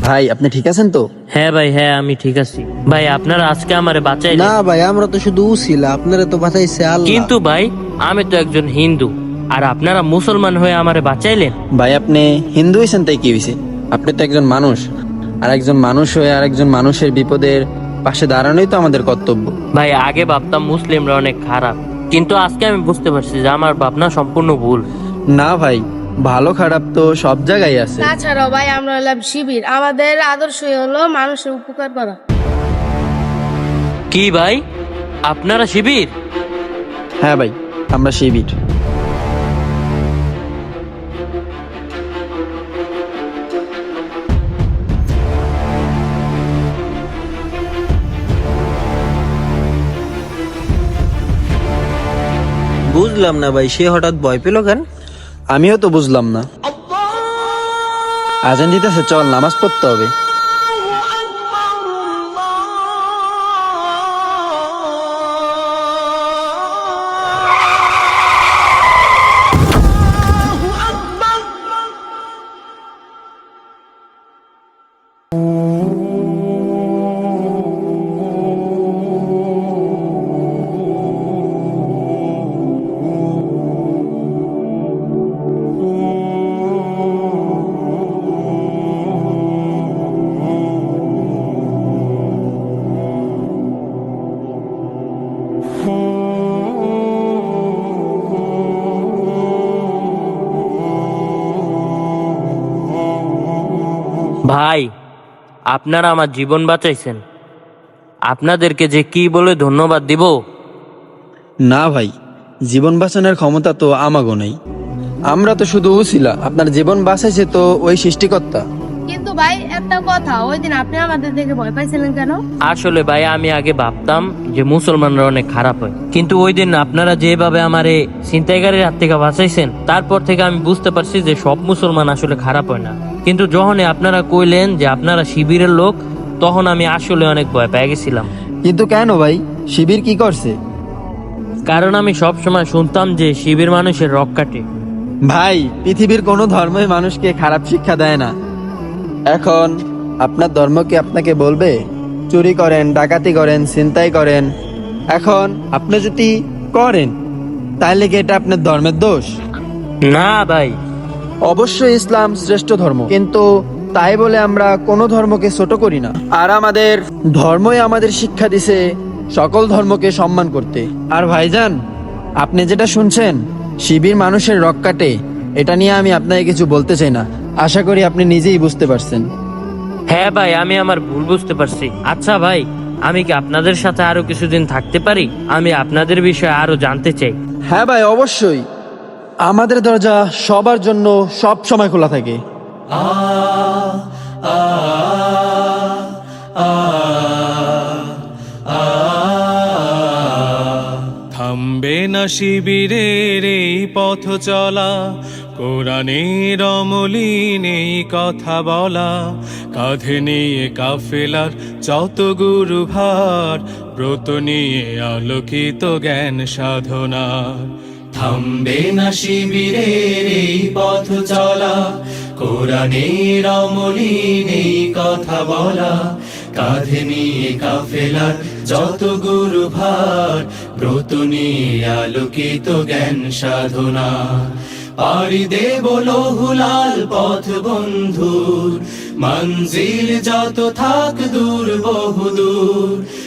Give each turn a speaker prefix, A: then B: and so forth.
A: ভাই আপনি ঠিক আছেন তো?
B: হ্যাঁ ভাই, হ্যাঁ আমি ঠিক আছি। ভাই আপনারা আজকে আমারে বাঁচাইলেন।
C: না ভাই, আমরা তো শুধু উছিলা, আপনারা তো বাঁচাইছে আল্লাহ।
B: কিন্তু ভাই আমি তো একজন হিন্দু, আর আপনারা মুসলমান হয়ে আমারে বাঁচাইলেন।
A: ভাই আপনি হিন্দু হয়েছেন তাই কি হয়েছে? আপনি তো একজন মানুষ, আর একজন মানুষ হয়ে আর একজন মানুষের বিপদের পাশে দাঁড়ানোই তো আমাদের কর্তব্য।
B: ভাই আগে ভাবতাম মুসলিমরা অনেক খারাপ, কিন্তু আজকে আমি বুঝতে পারছি যে আমার ভাবনা সম্পূর্ণ ভুল।
A: না ভাই, ভালো খারাপ তো সব জায়গায় আছে।
D: তাছাড়াও ভাই আমরা হলাম শিবির, আমাদের আদর্শই হলো মানুষের উপকার করা।
B: কি ভাই, আপনারা শিবির?
A: হ্যাঁ ভাই, আমরা শিবির।
C: বুঝলাম না ভাই, সে হঠাৎ ভয় পেল কেন?
A: আমিও তো বুঝলাম না। আজান দিতেছে, চল নামাজ পড়তে হবে।
B: ভাই আপনারা আমার জীবন বাঁচাইছেন, আপনাদেরকে যে কি বলে ধন্যবাদ দিব।
A: না ভাই, জীবন বাঁচানোর ক্ষমতা তো আমাগো নেই। আমরা তো শুধু উছিলা, আপনার জীবন বাঁচাইছে তো ওই সৃষ্টিকর্তা।
D: কিন্তু ভাই একটা কথা, ওই দিন আপনি আমাদের দেখে ভয় পাইছিলেন কেন?
B: আসলে ভাই আমি আগে ভাবতাম যে মুসলমানরা অনেক খারাপ হয়, কিন্তু ওই দিন আপনারা যেভাবে আমারে ছিনতাইকারীর হাত থেকে বাঁচাইছেন, তারপর থেকে আমি বুঝতে পারছি যে সব মুসলমান আসলে খারাপ হয় না। কিন্তু যখন আপনারা কইলেন যে আপনারা শিবিরের লোক, তখন আমি আসলে অনেক ভয় পেয়ে গেছিলাম।
A: কিন্তু কেন ভাই, শিবির কি করছে?
B: কারণ আমি সব সময় শুনতাম যে শিবির মানুষের রক কাটে।
A: ভাই পৃথিবীর কোনো ধর্মই মানুষকে খারাপ শিক্ষা দেয় না। এখন আপনার ধর্ম কি আপনাকে বলবে চুরি করেন, ডাকাতি করেন, ছিনতাই করেন? এখন আপনি যদি করেন তাহলে কি এটা আপনার ধর্মের দোষ?
B: না ভাই,
A: অবশ্যই ইসলাম শ্রেষ্ঠ ধর্ম, কিন্তু তাই বলে আমরা কোনো ধর্মকে ছোট করি না। আর আমাদের ধর্মই আমাদের শিক্ষা দিছে সকল ধর্মকে সম্মান করতে। আর ভাইজান, আপনি যেটা শুনছেন শিবির মানুষের রক কাটে, এটা নিয়ে আমি আপনাকে কিছু বলতে চাই না। আশা করি আপনি নিজেই বুঝতে পারছেন।
B: হ্যাঁ ভাই আমি আমার ভুল বুঝতে পারছি। আচ্ছা ভাই, আমি কি আপনাদের সাথে আরো কিছুদিন থাকতে পারি? আমি আপনাদের বিষয়ে আরো জানতে চাই।
A: হ্যাঁ ভাই, অবশ্যই। আমাদের দরজা সবার জন্য সব সময় খোলা থাকে।
E: থামবে না শিবিরের এই পথ চলা, কোরআনের অমলিন এই কথা বলা, কাঁধে নিয়ে কাফেলার যত গুরু ভার, ব্রত নিয়ে আলোকিত জ্ঞান সাধনা। থামবে না শিবিরের এই পথ চলা, কোরআনের অমলিন এই কথা বলা, কাঁধে নিয়ে কাফেলার যত গুরু ভার, ব্রত নিয়ে আলোকিত জ্ঞান সাধনা। পাড়ি দেব লহুলাল পথ বন্ধুর, মঞ্জিল যত থাক দূর বহুদূর।